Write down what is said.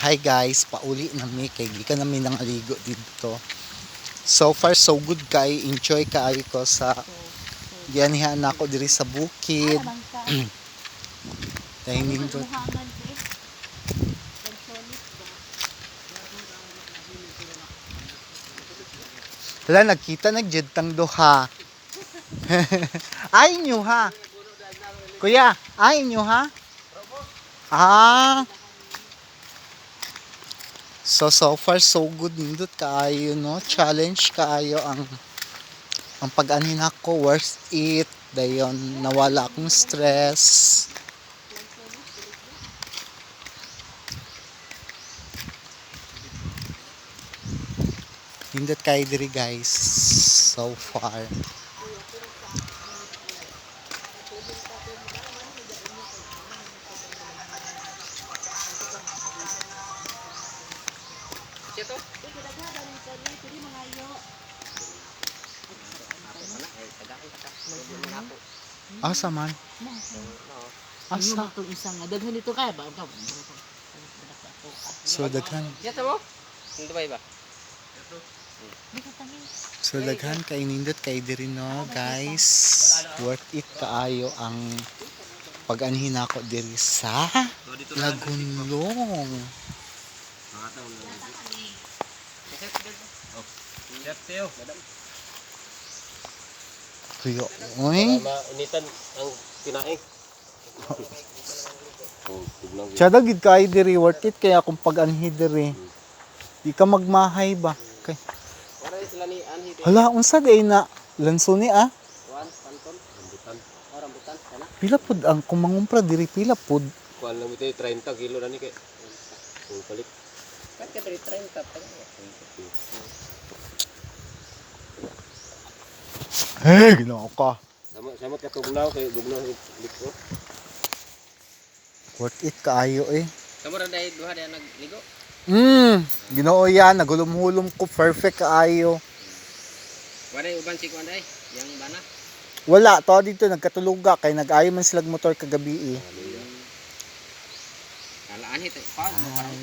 Hi guys, pauli nami kay gikan nami nang aligo dito. So far so good kay enjoy kaayo ko sa gianihan nako diri sa bukid. Dining to. Wala nagkita nagjed duha. Ay nyo ha. Kuya, ay nyo ha. Ah. So far so good nindot kaayo no. Challenge kaayo ang pag-anin ako worth it. Dayon nawala akong stress. Nindot kayo diri guys so far. Asa man? Asa? Daghan dito kaya ba? So daghan. Yata mo? Hindi ba iba? So daghan kay nindot kay diri no guys. Worth it kaayo ang pag-anhin ako diri sa Lagunlong. Kuya, oy. Maunitan ang kinain. Tsada gid kay diri worth it kaya kung pag-anhi diri. Di ka magmahay ba? Kay. Para sila ni Anhi. Hala, unsa day na lansuni ah? Kuan, panton, rambutan. Oh, rambutan kana. Pila pud ang kung mangumpra diri pila pud? Kuan lang ito 30 kilo na ni kay. Palit. Kan ka 30 pa. Hey, ginoo ka. Sama ka tugnaw kay bugnaw liko. Worth it kaayo eh. Samo ra dai duha dia nagligo. Ginoo yan, nagulom-hulom ko, perfect kaayo. Wala uban si kuan dai, yang bana. Wala, to dito nagkatuluga kay nag-ayo man sila motor kagabi eh. Ala anhi ta. Paano mo parang